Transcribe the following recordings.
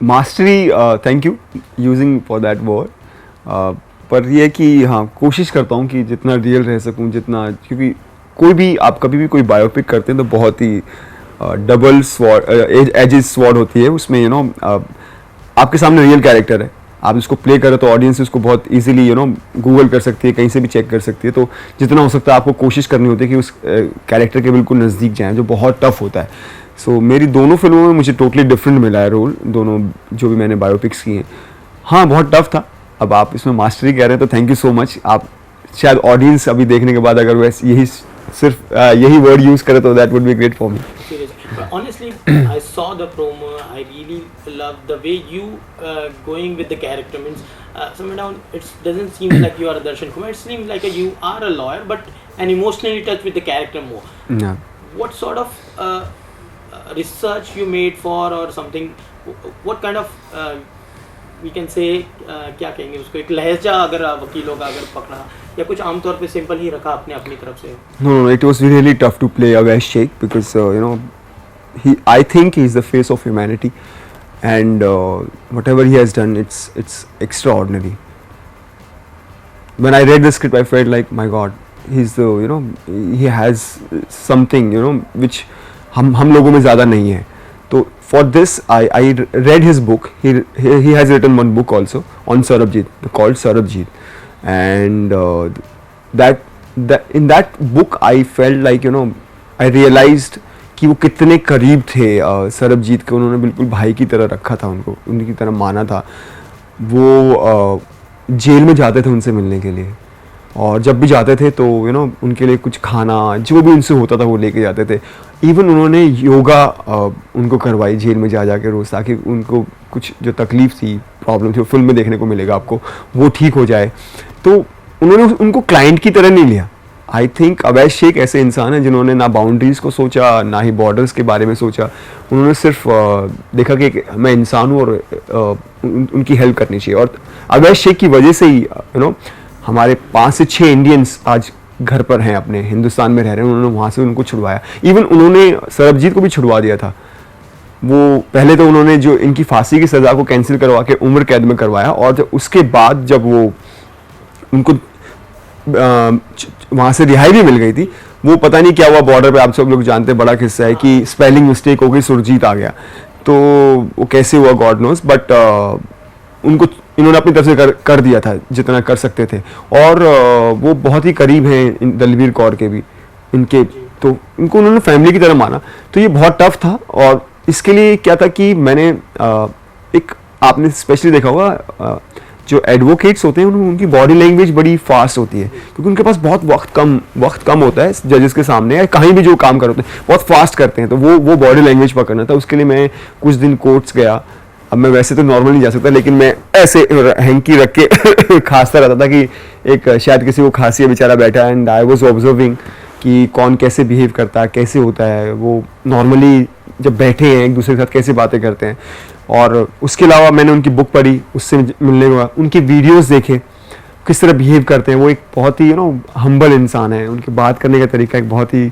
Mastery, thank you using for that word, पर ये कि हाँ कोशिश करता हूँ कि जितना रियल रह सकूँ, जितना, क्योंकि कोई भी आप कभी भी कोई बायोपिक करते हैं तो बहुत ही डबल स्वॉर्ड एजेस स्वॉर्ड होती है उसमें, यू नो आपके सामने रियल कैरेक्टर है, आप इसको प्ले करें तो ऑडियंस इसको बहुत इजीली यू नो गूगल कर सकती है, कहीं से भी चेक कर सकती है, तो जितना हो सकता है आपको कोशिश करनी होती है कि उस कैरेक्टर के बिल्कुल नज़दीक जाएं, जो बहुत टफ होता है। सो मेरी दोनों फिल्मों में मुझे टोटली डिफरेंट मिला है रोल, दोनों जो भी मैंने बायोपिक्स की हैं। हाँ बहुत टफ था, अब आप इसमें मास्टरी कह रहे हैं तो थैंक यू सो मच। आप शायद ऑडियंस अभी देखने के बाद अगर वैसे यही सिर्फ यही वर्ड यूज़ करे तो that would be great for me. But honestly, I saw the promo. I really love the way you going with the character. Means somewhere down, it doesn't seem like you are a Darshan Kumar. It seems like you are a lawyer, but and emotionally touched with the character more. Yeah. What sort of research you made for or something? What kind of we can say क्या कहेंगे उसको, एक लहजा अगर वकीलों का अगर पकड़ा या कुछ आमतौर पे सिंपल ही रखा आपने अपनी तरफ से? No, it was really tough to play Avais Sheikh because you know I think he's the face of humanity, and whatever he has done, it's extraordinary. When I read the script, I felt like my God, he's the he has something which हम लोगों में ज़्यादा नहीं है. तो for this I read his book. He has written one book also on Sarabjit called Sarabjit, and in that book I felt like I realized कि वो कितने करीब थे सरबजीत के, उन्होंने बिल्कुल भाई की तरह रखा था उनको, उनकी तरह माना था। वो जेल में जाते थे उनसे मिलने के लिए, और जब भी जाते थे तो उनके लिए कुछ खाना जो भी उनसे होता था वो लेके जाते थे। इवन उन्होंने योगा उनको करवाई जेल में जा के रोज़, ताकि उनको कुछ जो तकलीफ़ थी, प्रॉब्लम थी, वो फिल्म में देखने को मिलेगा आपको, वो ठीक हो जाए। तो उन्होंने उनको क्लाइंट की तरह नहीं लिया। आई थिंक अवैध शेख ऐसे इंसान हैं जिन्होंने ना बाउंड्रीज़ को सोचा, ना ही बॉर्डर्स के बारे में सोचा। उन्होंने सिर्फ देखा कि मैं इंसान हूँ और उनकी हेल्प करनी चाहिए। और अवैध शेख की वजह से ही हमारे 5 से 6 इंडियंस आज घर पर हैं, अपने हिंदुस्तान में रह रहे हैं। उन्होंने वहाँ से उनको छुड़वाया। इवन उन्होंने सरबजीत को भी छुड़वा दिया था। वो पहले तो उन्होंने जो इनकी फांसी की सज़ा को कैंसिल करवा के उम्र कैद में करवाया, और उसके बाद जब वो उनको वहाँ से रिहाई भी मिल गई थी, वो पता नहीं क्या हुआ बॉर्डर पे, आप सब लोग जानते हैं, बड़ा किस्सा है कि स्पेलिंग मिस्टेक हो गई, सुरजीत आ गया। तो वो कैसे हुआ गॉड नोस, बट उनको इन्होंने अपनी तरफ से कर दिया था जितना कर सकते थे। और वो बहुत ही करीब हैं दलवीर कौर के भी इनके, तो इनको उन्होंने फैमिली की तरह माना। तो ये बहुत टफ था, और इसके लिए क्या था कि मैंने एक, आपने स्पेशली देखा होगा जो एडवोकेट्स होते हैं उनकी बॉडी लैंग्वेज बड़ी फास्ट होती है, क्योंकि उनके पास बहुत वक्त कम होता है जजेस के सामने, या कहीं भी जो काम कर होते हैं बहुत फास्ट करते हैं। तो वो बॉडी लैंग्वेज पकड़ना था। उसके लिए मैं कुछ दिन कोर्ट्स गया। अब मैं वैसे तो नॉर्मल नहीं जा सकता, लेकिन मैं ऐसे हैंकी रख के खांसता रहता था कि एक शायद किसी को खांसी है, बेचारा बैठा, एंड आई वॉज ऑब्जर्विंग कि कौन कैसे बिहेव करता है, कैसे होता है, वो नॉर्मली जब बैठे हैं एक दूसरे के साथ कैसे बातें करते हैं। और उसके अलावा मैंने उनकी बुक पढ़ी, उससे मिलने के बाद उनकी वीडियोस देखे, किस तरह बिहेव करते हैं। वो एक बहुत ही हम्बल इंसान है, उनके बात करने का तरीका एक बहुत ही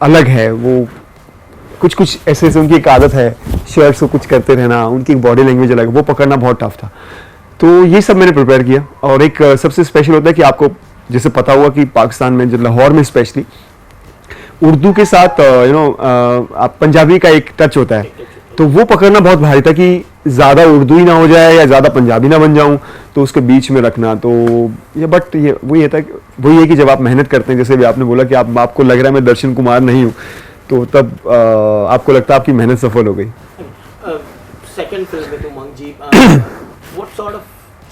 अलग है। वो कुछ ऐसे उनकी एक आदत है, शर्ट्स को कुछ करते रहना, उनकी एक बॉडी लैंग्वेज अलग, वो पकड़ना बहुत टफ था। तो ये सब मैंने प्रिपेयर किया। और एक सबसे स्पेशल होता है कि आपको जैसे पता हुआ कि पाकिस्तान में, जो लाहौर में स्पेशली, उर्दू के साथ आप पंजाबी का एक टच होता है, तो वो पकड़ना बहुत भारी था कि ज़्यादा उर्दू ही ना हो जाए या ज़्यादा पंजाबी ना बन जाऊं, तो उसके बीच में रखना। तो ये बट ये वही है कि जब आप मेहनत करते हैं, जैसे भी आपने बोला कि आपको लग रहा है मैं दर्शन कुमार नहीं हूँ, तो तब आपको लगता है आपकी मेहनत सफल हो गई। सेकंड फिल्म में Umang ji, what sort of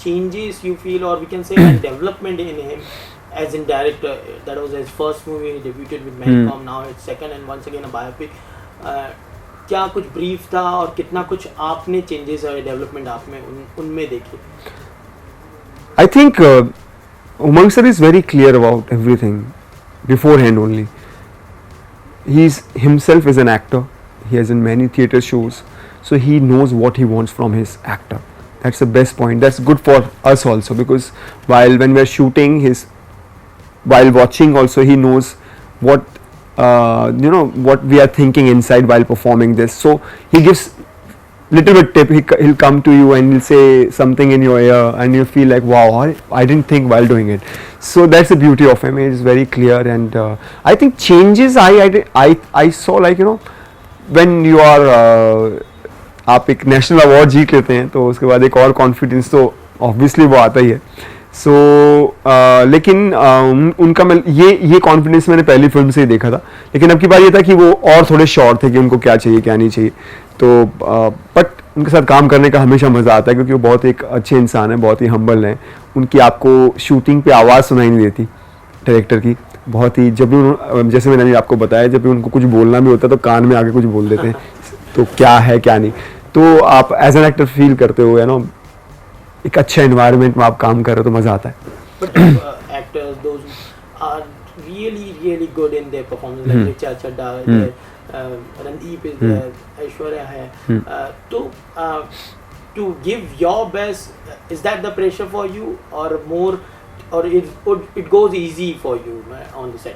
changes you feel, और we can say development in him as in director? That was his first movie, he debuted with Medcom, now it's second and once again a biopic. क्या कुछ brief था और कितना कुछ आपने changes और development आप में उनमें देखी? I think Umang sir is very clear about everything beforehand only. He himself is an actor. He has in many theatre shows, so he knows what he wants from his actor. That's the best point. That's good for us also, because when we're shooting, while watching also, he knows what what we are thinking inside while performing this. So he gives little bit tip, he'll come to you and he'll say something in your ear and you feel like, wow, I didn't think while doing it. So that's the beauty of him. He is very clear, and I think changes I saw, like, you know, when you are आप एक national award जीत लेते हैं तो उसके बाद एक और confidence तो ऑब्वियसली वो आता ही है. सो लेकिन उनका मैं ये कॉन्फिडेंस मैंने पहली फिल्म से ही देखा था. लेकिन अब की बात ये था कि वो और थोड़े श्योर थे कि उनको क्या चाहिए क्या नहीं चाहिए. तो बट उनके साथ काम करने का हमेशा मज़ा आता है क्योंकि वो बहुत एक अच्छे इंसान हैं, बहुत ही हम्बल हैं. उनकी आपको शूटिंग पे आवाज़ सुनाई नहीं देती डायरेक्टर की. बहुत ही जब भी जैसे मैंने आपको बताया, जब भी उनको कुछ बोलना भी होता है तो कान में आके कुछ बोल देते हैं तो क्या है क्या नहीं. तो आप एज एन एक्टर फील करते हो, यू नो, एक अच्छे एनवायरनमेंट में आप काम कर रहे हो तो मज़ा आता है. But actors, those who are really good in their performance, like Richa Chadda, Randeep is there, Aishwarya hai. To give your best, is that the pressure for you, or more, or it goes easy for you on the set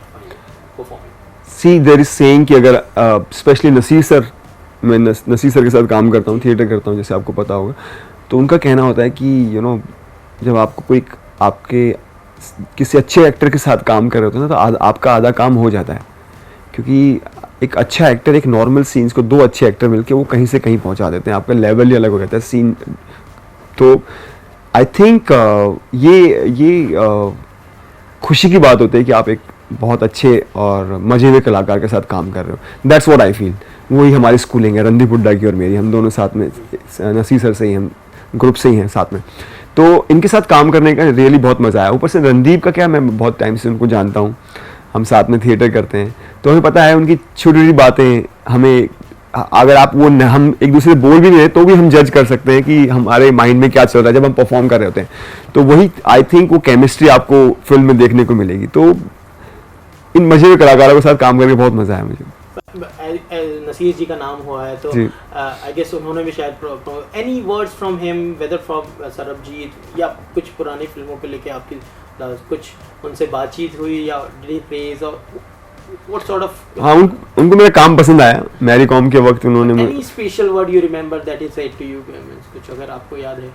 performing? See, there is saying कि अगर specially Naseer sir, मैं Naseer sir के साथ काम करता हूँ, theatre करता हूँ, जैसे आपको पता होगा, तो उनका कहना होता है कि यू नो, जब आपको कोई आपके किसी अच्छे एक्टर के साथ काम कर रहे होते हैं ना, तो आपका आधा काम हो जाता है. क्योंकि एक अच्छा एक्टर एक नॉर्मल सीन्स को दो अच्छे एक्टर मिलके वो कहीं से कहीं पहुंचा देते हैं. आपका लेवल ही अलग हो जाता है सीन. तो आई थिंक ये खुशी की बात होती है कि आप एक बहुत अच्छे और मजे हुए कलाकार के साथ काम कर रहे हो. That's what I feel. वही हमारी स्कूलिंग है, रणदीप हुड्डा की और मेरी. हम दोनों साथ में, नसीर सर से ही, हम ग्रुप से ही हैं साथ में. तो इनके साथ काम करने का रियली बहुत मज़ा आया. ऊपर से रणदीप का क्या, मैं बहुत टाइम से उनको जानता हूँ, हम साथ में थिएटर करते हैं, तो हमें पता है उनकी छोटी छोटी बातें. हमें अगर आप वो हम एक दूसरे से बोल भी नहीं रहे तो भी हम जज कर सकते हैं कि हमारे माइंड में क्या चल रहा है जब हम परफॉर्म कर रहे होते हैं. तो वही आई थिंक वो केमिस्ट्री आपको फिल्म में देखने को मिलेगी. तो इन मजे के कलाकारों के साथ काम करके बहुत मज़ा आया मुझे. नसीर जी का नाम हुआ है तो आई गेस उन्होंने भी शायद any words from him, whether from Sarabjit या कुछ पुरानी फिल्मों पे लेके आपकी कुछ उनसे बातचीत हुई या डिड ही प्रेज और व्हाट सॉर्ट ऑफ? हाँ, उनको मेरा काम पसंद आया. मैरी कॉम के वक्त उन्होंने any special word you remember that he said to you, कुछ अगर आपको याद है,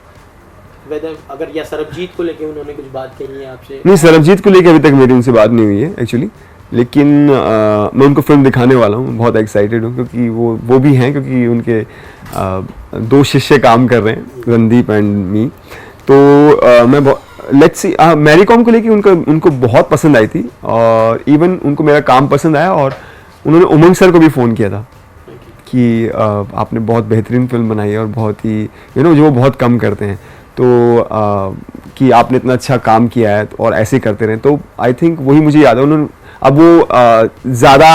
वेदर अगर या सरबजीत को लेके उन्होंने कुछ बात कही है आपसे? नहीं, सरबजीत को लेके अभी तक मेरी उनसे बात नहीं हुई है एक्चुअली. लेकिन मैं उनको फिल्म दिखाने वाला हूँ. बहुत एक्साइटेड हूँ क्योंकि वो भी हैं, क्योंकि उनके दो शिष्य काम कर रहे हैं, रणदीप एंड मी. तो मैं लेट्स सी. मैरी कॉम को लेके उनको बहुत पसंद आई थी और इवन उनको मेरा काम पसंद आया. और उन्होंने उमंग सर को भी फ़ोन किया था कि आपने बहुत बेहतरीन फिल्म बनाई है और बहुत ही यू नो, जो वो बहुत कम करते हैं, तो कि आपने इतना अच्छा काम किया है और ऐसे करते रहें. तो आई थिंक वही मुझे याद है. उन्होंने अब वो ज़्यादा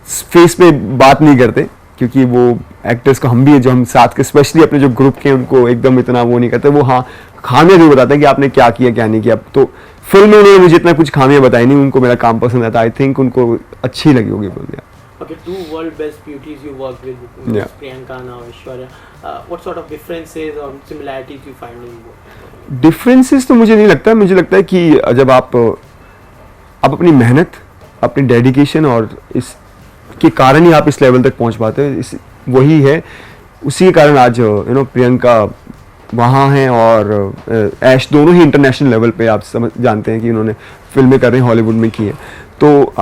फेस पे बात नहीं करते क्योंकि वो एक्टर्स को, हम भी है जो हम साथ के, स्पेशली अपने जो ग्रुप के, उनको एकदम इतना वो नहीं करते. वो हाँ, खामियां जो बताते हैं कि आपने क्या किया क्या नहीं किया. तो फिल्म में उन्होंने मुझे इतना कुछ खामियां बताई नहीं. उनको मेरा काम पसंद आया था. आई थिंक उनको अच्छी लगी होगी film. Okay, two world best beauties you worked with, Priyanka now Aishwarya. What sort of differences or similarities you find in both? Differences तो मुझे नहीं लगता. मुझे लगता है कि जब आप अपनी मेहनत, अपनी डेडिकेशन और इसके कारण ही आप इस लेवल तक पहुंच पाते हो. वही है, उसी के कारण आज यू नो प्रियंका वहाँ हैं और ऐश दोनों ही इंटरनेशनल लेवल पे आप जानते हैं कि उन्होंने फिल्में कर रहे हैं, हॉलीवुड में की है. तो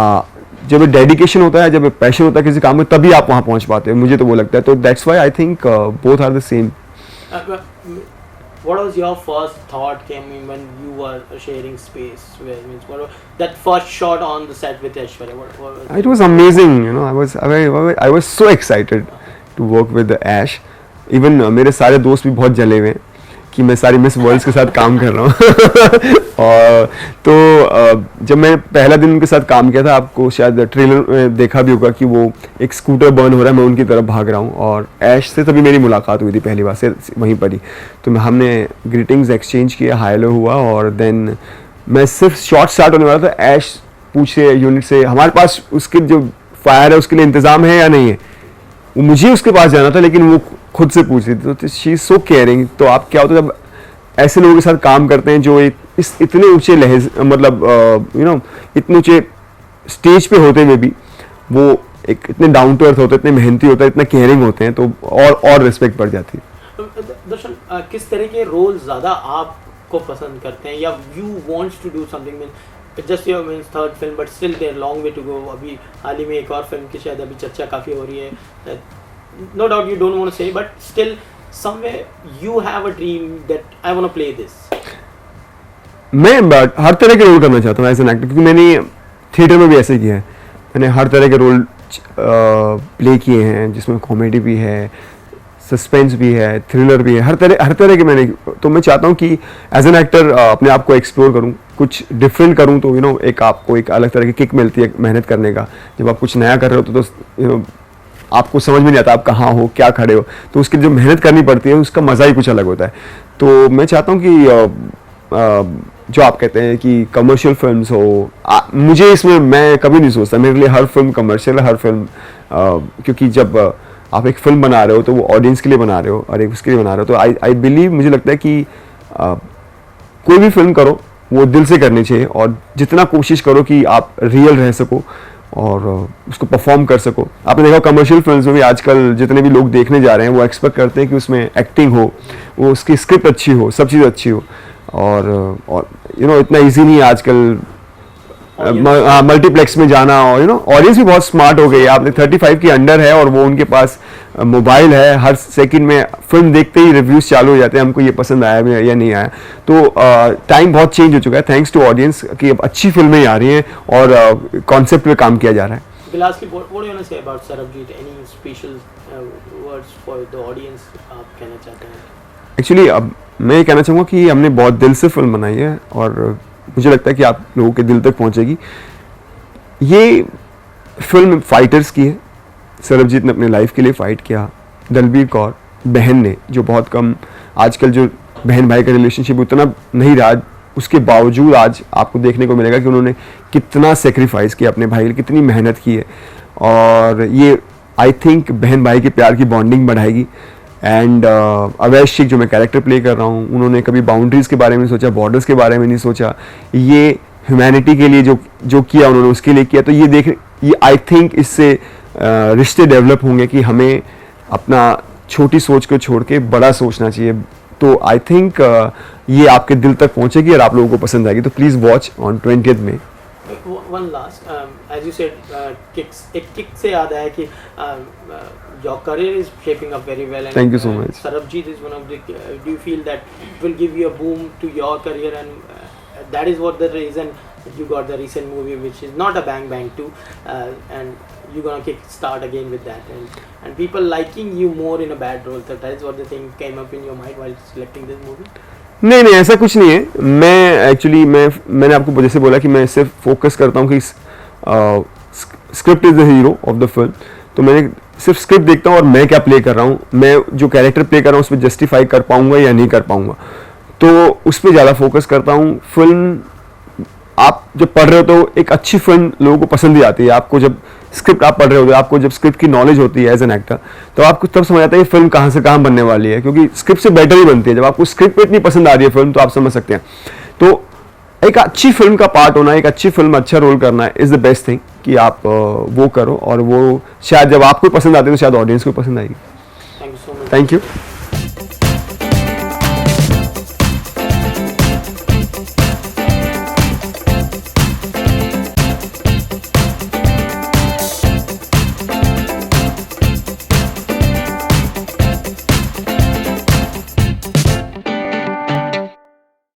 जब डेडिकेशन होता है, जब पैशन होता है किसी काम में, तभी आप वहाँ पहुँच पाते हैं. मुझे तो वो लगता है. तो that's why I think both are the same. What was your first thought came in when you were sharing space with, what was that first shot on the set with Aishwarya? What was it? Was amazing, you know. I was so excited to work with Ash. Even मेरे सारे दोस्त भी बहुत जले हुए हैं कि मैं सारी मिस वर्ल्ड्स के साथ काम कर रहा हूँ. और तो जब मैं पहला दिन उनके साथ काम किया था, आपको शायद ट्रेलर में देखा भी होगा कि वो एक स्कूटर बर्न हो रहा है, मैं उनकी तरफ भाग रहा हूँ. और ऐश से तभी मेरी मुलाकात हुई थी पहली बार से वहीं पर ही. तो हमने ग्रीटिंग्स एक्सचेंज किया, हाय हेलो हुआ. और देन मैं सिर्फ शॉट स्टार्ट होने वाला था, ऐश पूछे यूनिट से हमारे पास उसके जो फायर है उसके लिए इंतज़ाम है या नहीं है. वो मुझे उसके पास जाना था लेकिन वो खुद से पूछ रही थी. तो शी इज़ सो केयरिंग. तो आप क्या होता है जब ऐसे लोगों के साथ काम करते हैं जो इस इतने ऊंचे लहज, मतलब यू नो, इतने ऊंचे स्टेज पे होते हुए भी वो एक इतने डाउन टू अर्थ होते हैं, इतने मेहनती होते हैं, इतना केयरिंग होते हैं, तो और रिस्पेक्ट बढ़ जाती है। दर्शन, किस तरह के रोल ज़्यादा आपको पसंद करते हैं, या you wants to do something mean just your means third film but still there long way to go? अभी हाल ही में एक और फिल्म की शायद अभी चर्चा काफ़ी हो रही है, no doubt you don't want to say, but still somewhere you have a dream that I want to play this. मैं हर तरह के रोल करना चाहता हूँ एज एन एक्टर, क्योंकि मैंने थिएटर में भी ऐसे किया है। मैंने हर तरह के रोल प्ले किए हैं, जिसमें कॉमेडी भी है, सस्पेंस भी है, थ्रिलर भी है, हर तरह के मैंने। तो मैं चाहता हूँ कि एज एन एक्टर अपने आप को एक्सप्लोर करूँ, कुछ डिफरेंट करूँ, तो एक आपको एक अलग तरह की किक मिलती है मेहनत करने का। जब आप कुछ नया कर रहे हो तो आपको समझ में नहीं आता आप कहाँ हो, क्या खड़े हो, तो उसकी जो मेहनत करनी पड़ती है उसका मज़ा ही कुछ अलग होता है। तो मैं चाहता हूँ कि जो आप कहते हैं कि कमर्शियल फिल्म्स हो, मुझे इसमें मैं कभी नहीं सोचता, मेरे लिए हर फिल्म कमर्शियल है, हर फिल्म क्योंकि जब आप एक फिल्म बना रहे हो तो वो ऑडियंस के लिए बना रहे हो और एक उसके लिए बना रहे हो, तो आई बिलीव, मुझे लगता है कि कोई भी फिल्म करो वो दिल से करनी चाहिए, और जितना कोशिश करो कि आप रियल रह सको और उसको परफॉर्म कर सको। आपने देखा कमर्शियल फिल्म्स में भी आजकल जितने भी लोग देखने जा रहे हैं वो एक्सपेक्ट करते हैं कि उसमें एक्टिंग हो, वो उसकी स्क्रिप्ट अच्छी हो, सब चीज़ अच्छी हो, और इतना इजी नहीं है आजकल मल्टीप्लेक्स में जाना, और ऑडियंस भी बहुत स्मार्ट हो गई है। आपने 35 की अंडर है और वो उनके पास मोबाइल है, हर सेकंड में फिल्म देखते ही रिव्यूज चालू हो जाते हैं, हमको ये पसंद आया या नहीं आया। तो टाइम बहुत चेंज हो चुका है, थैंक्स टू ऑडियंस, कि अब अच्छी फिल्में आ रही हैं और कॉन्सेप्ट पे काम किया जा रहा है। Lastly, what do you want to say about Sarabjit? Any special words for the audience आप कहना चाहते हैं? एक्चुअली अब मैं ये कहना चाहूँगा कि हमने बहुत दिल से फिल्म बनाई है और मुझे लगता है कि आप लोगों के दिल तक पहुँचेगी। ये फिल्म फाइटर्स की है, सरबजीत ने अपने लाइफ के लिए फ़ाइट किया, दलबीर कौर बहन ने, जो बहुत कम आजकल जो बहन भाई का रिलेशनशिप उतना नहीं रहा, उसके बावजूद आज आपको देखने को मिलेगा कि उन्होंने कितना सेक्रीफाइस किया अपने भाई के लिए, कितनी मेहनत की है, और ये आई थिंक बहन भाई के प्यार की बॉन्डिंग बढ़ाएगी। एंड अवैश शेख जो मैं कैरेक्टर प्ले कर रहा हूँ, उन्होंने कभी बाउंड्रीज़ के बारे में सोचा, बॉर्डर्स के बारे में नहीं सोचा, ये ह्यूमैनिटी के लिए जो किया उन्होंने उसके लिए किया। तो ये आई थिंक इससे रिश्ते डेवलप होंगे कि हमें अपना छोटी सोच को छोड़ के बड़ा सोचना चाहिए। तो आई थिंक ये आपके दिल तक पहुँचेगी और आप लोगों को पसंद आएगी। तो प्लीज़ वॉच ऑन 20th में। One last, as you said, kicks. एक kick से याद आया कि your career is shaping up very well. And, Thank you so much. Sarabjit is one of the. Do you feel that it will give you a boom to your career, and that is what the reason you got the recent movie, which is not a Bang Bang 2, and you're gonna kick start again with that, and people liking you more in a bad role. So that is what the thing came up in your mind while selecting this movie. नहीं ऐसा कुछ नहीं है। मैं actually मैंने आपको जैसे बोला कि मैं सिर्फ फोकस करता हूँ कि script is the hero of the film. तो मैंने सिर्फ स्क्रिप्ट देखता हूँ और मैं क्या प्ले कर रहा हूँ, मैं जो कैरेक्टर प्ले कर रहा हूँ उस पर जस्टिफाई कर पाऊँगा या नहीं कर पाऊँगा, तो उस पर ज़्यादा फोकस करता हूँ। फिल्म आप जब पढ़ रहे हो तो एक अच्छी फिल्म लोगों को पसंद ही आती है। आपको जब स्क्रिप्ट आप पढ़ रहे हो, आपको जब स्क्रिप्ट की नॉलेज होती है एज एन एक्टर, तो आपको तब समझ आता है ये फिल्म कहाँ से कहाँ बनने वाली है, क्योंकि स्क्रिप्ट से बेटर ही बनती है। जब आपको स्क्रिप्ट इतनी पसंद आ रही है फिल्म, तो आप समझ सकते हैं। तो एक अच्छी फिल्म का पार्ट होना, एक अच्छी फिल्म अच्छा रोल करना इज़ द बेस्ट थिंग, कि आप वो करो, और वो शायद जब आपको पसंद आती है तो शायद ऑडियंस को पसंद आएगी। Thank you so much. Thank you.